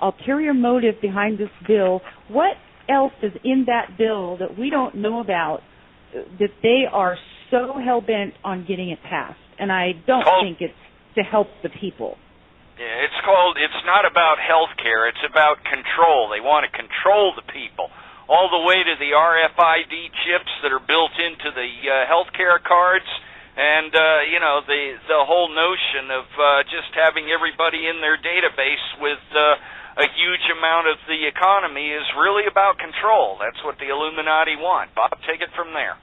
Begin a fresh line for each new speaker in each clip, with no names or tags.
ulterior motive behind this bill. What else is in that bill that we don't know about that they are so hell-bent on getting it passed? And I don't think it's to help the people.
Yeah, it's not about health care, it's about control. They want to control the people, all the way to the RFID chips that are built into the health care cards, and the whole notion of just having everybody in their database with a huge amount of the economy is really about control. That's what the Illuminati want. Bob, take it from there.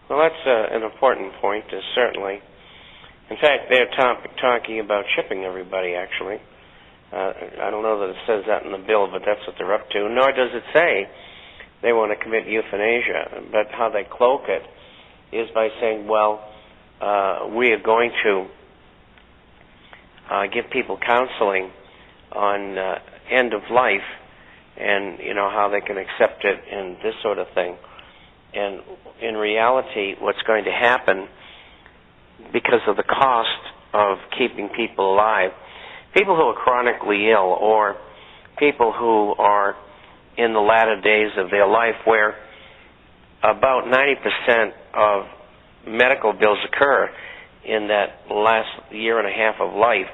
Well, that's an important point, certainly. In fact, they're talking about chipping everybody, actually. I don't know that it says that in the bill, but that's what they're up to. Nor does it say they want to commit euthanasia. But how they cloak it is by saying, well, we are going to give people counseling on end of life and, how they can accept it and this sort of thing. And in reality, what's going to happen, because of the cost of keeping people alive, people who are chronically ill or people who are in the latter days of their life where about 90% of medical bills occur in that last year and a half of life,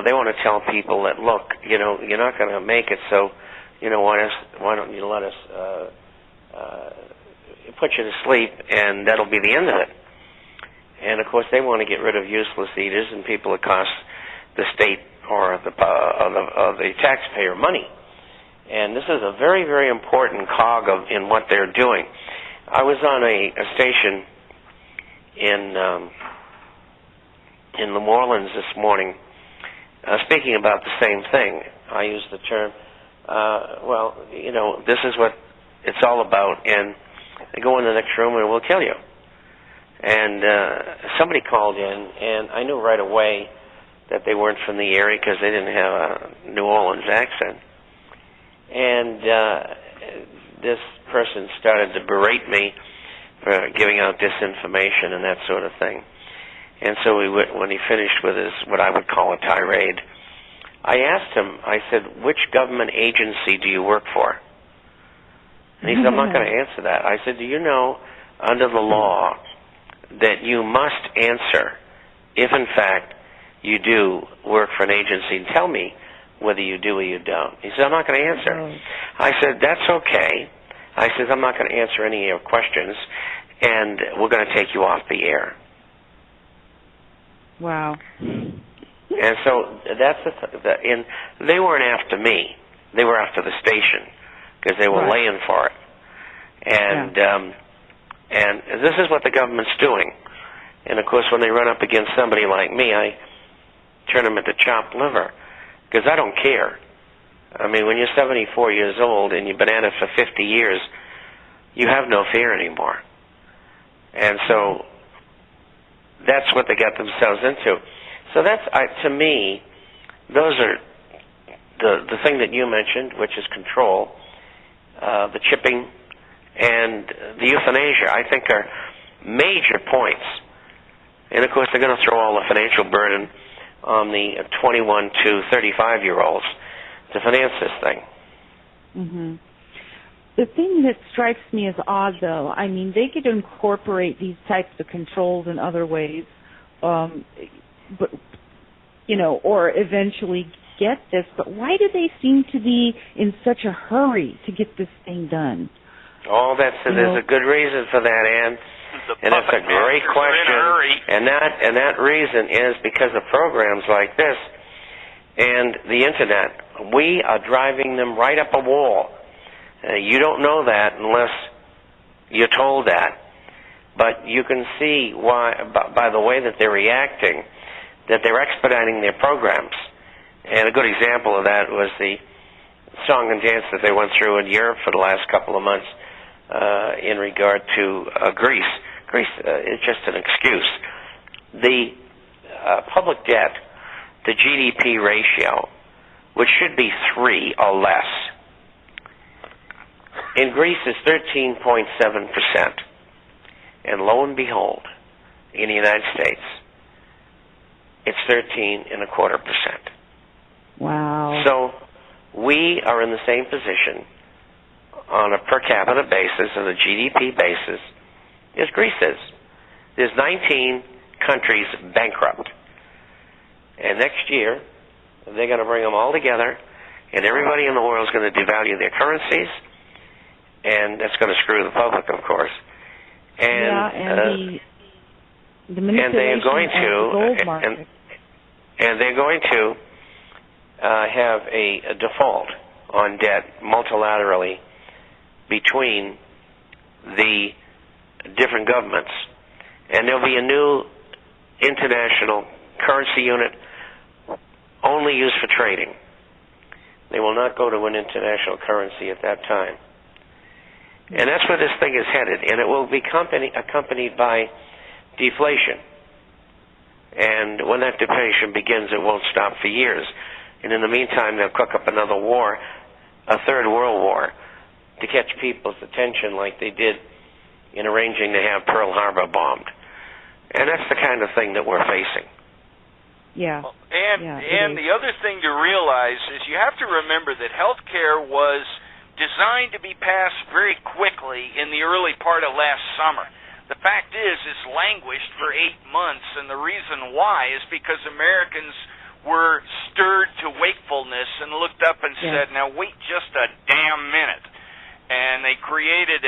they want to tell people that, look, you're not going to make it, so, why don't you let us put you to sleep, and that'll be the end of it. And, of course, they want to get rid of useless eaters and people that cost the state or the taxpayer money. And this is a very, very important cog in what they're doing. I was on a station in New Orleans this morning speaking about the same thing. I used the term, this is what it's all about, and they go in the next room and we'll kill you. And somebody called in, and I knew right away that they weren't from the area because they didn't have a New Orleans accent. And this person started to berate me for giving out disinformation and that sort of thing. And so when he finished with his, what I would call a tirade, I asked him, I said, which government agency do you work for? And he said, I'm not going to answer that. I said, do you know, under the law, that you must answer if, in fact, you do work for an agency, and tell me whether you do or you don't. He said, I'm not going to answer. I said, that's okay. I said, I'm not going to answer any of your questions, and we're going to take you off the air.
Wow.
And so that's and they weren't after me. They were after the station because they were laying for it. And and this is what the government's doing. And, of course, when they run up against somebody like me, I turn them into chopped liver because I don't care. I mean, when you're 74 years old and you've been at it for 50 years, you have no fear anymore. And so that's what they got themselves into. So that's, to me, those are the thing that you mentioned, which is control, the chipping, and the euthanasia, I think are major points. And, of course, they're going to throw all the financial burden on the 21 to 35-year-olds to finance this thing.
Mm-hmm. The thing that strikes me as odd, though, I mean, they could incorporate these types of controls in other ways, but or eventually get this. But why do they seem to be in such a hurry to get this thing done?
Oh, there's a good reason for that, Ann. And it's a great question. And that reason is because of programs like this and the Internet. We are driving them right up a wall. You don't know that unless you're told that. But you can see why, by the way that they're reacting, that they're expediting their programs. And a good example of that was the song and dance that they went through in Europe for the last couple of months in regard to Greece. Greece is just an excuse. The public debt to GDP ratio, which should be 3 or less, in Greece is 13.7%. And lo and behold, in the United States, it's 13.25%.
Wow.
we are in the same position on a per capita basis, on a GDP basis, as Greece is. There's 19 countries bankrupt. And next year, they're going to bring them all together, and everybody in the world is going to devalue their currencies, and that's going to screw the public, of course. And,
the manipulation of the gold market.
And they're going to have a default on debt multilaterally between the different governments. And there'll be a new international currency unit only used for trading. They will not go to an international currency at that time. And that's where this thing is headed. And it will be accompanied by deflation. And when that deflation begins, it won't stop for years. And in the meantime, they'll cook up another war, a third world war, to catch people's attention like they did in arranging to have Pearl Harbor bombed. And that's the kind of thing that we're facing.
Yeah.
And the other thing to realize is you have to remember that health care was designed to be passed very quickly in the early part of last summer. The fact is, it's languished for 8 months, and the reason why is because Americans were stirred to wakefulness and looked up and said, now wait just a damn minute. And they created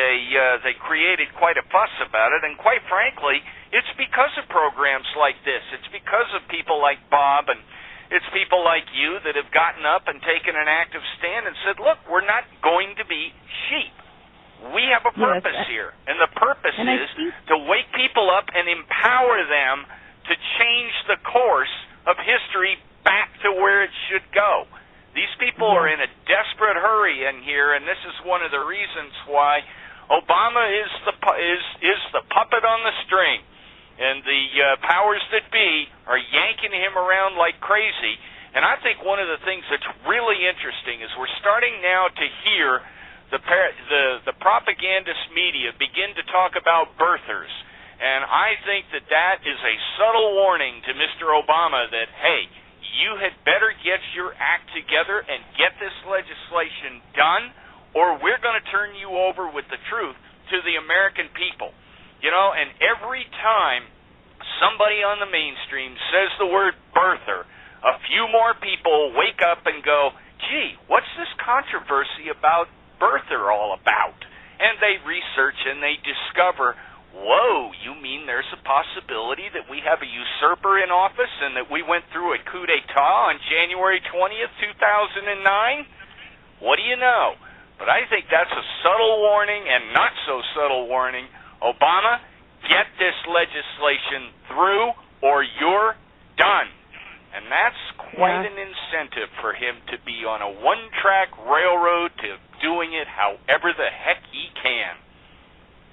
quite a fuss about it, and quite frankly, it's because of programs like this. It's because of people like Bob, and it's people like you that have gotten up and taken an active stand and said, look, we're not going to be sheep. We have a purpose here, and the purpose is to wake people up and empower them to change the course of history back to where it should go. These people are in a desperate hurry in here, and this is one of the reasons why Obama is the puppet on the string, and the powers that be are yanking him around like crazy. And I think one of the things that's really interesting is we're starting now to hear the propagandist media begin to talk about birthers. And I think that is a subtle warning to Mr. Obama that, hey, you had better get your act together and get this legislation done, or we're going to turn you over with the truth to the American people. You know, and every time somebody on the mainstream says the word birther, a few more people wake up and go, gee, what's this controversy about birther all about? And they research and they discover, whoa, you mean there's a possibility that we have a usurper in office and that we went through a coup d'etat on January 20th, 2009? What do you know? But I think that's a subtle warning and not so subtle warning. Obama, get this legislation through or you're done. And that's quite an incentive for him to be on a one-track railroad to doing it however the heck he can.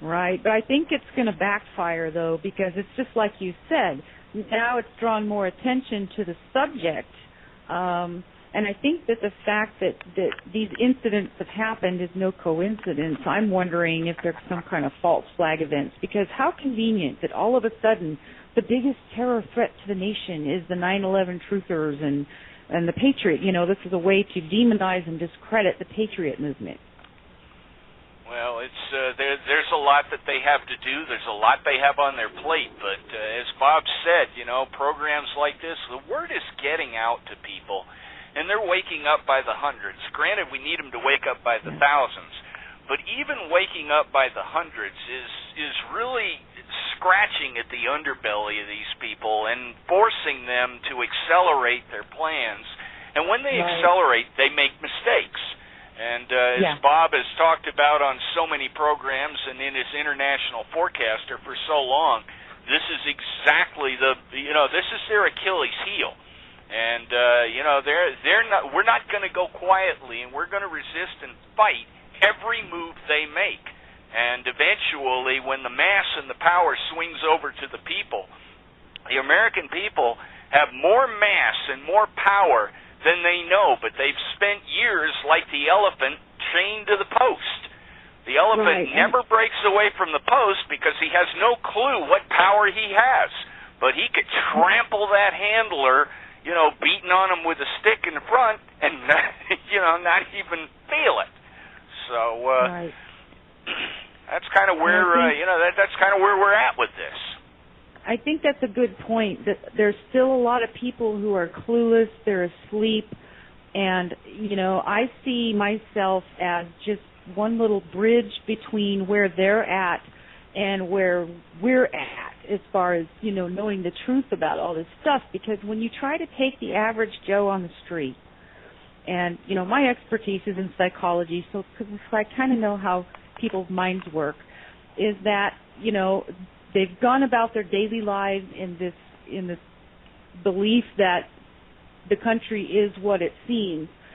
Right, but I think it's going to backfire, though, because it's just like you said. Now it's drawn more attention to the subject, and I think that the fact that these incidents have happened is no coincidence. I'm wondering if there's some kind of false flag events, because how convenient that all of a sudden the biggest terror threat to the nation is the 9/11 truthers and the Patriot. You know, this is a way to demonize and discredit the Patriot movement.
Well, it's there's a lot that they have to do. There's a lot they have on their plate. But as Bob said, you know, programs like this, the word is getting out to people, and they're waking up by the hundreds. Granted, we need them to wake up by the thousands, but even waking up by the hundreds is really scratching at the underbelly of these people and forcing them to accelerate their plans. And when they accelerate, they make mistakes. And as Bob has talked about on so many programs and in his international forecaster for so long, this is exactly this is their Achilles heel. And we're not going to go quietly, and we're going to resist and fight every move they make. And eventually, when the mass and the power swings over to the people, the American people have more mass and more power than they know, but they've spent years like the elephant chained to the post. The elephant never breaks away from the post because he has no clue what power he has, but he could trample that handler beating on them with a stick in the front and, not even feel it. So,
right.
that's kind of where, that's kind of where we're at with this.
I think that's a good point, that there's still a lot of people who are clueless, they're asleep, and, I see myself as just one little bridge between where they're at and where we're at as far as, knowing the truth about all this stuff. Because when you try to take the average Joe on the street, and, my expertise is in psychology, so I kind of know how people's minds work, is that, they've gone about their daily lives in this belief that the country is what it seems.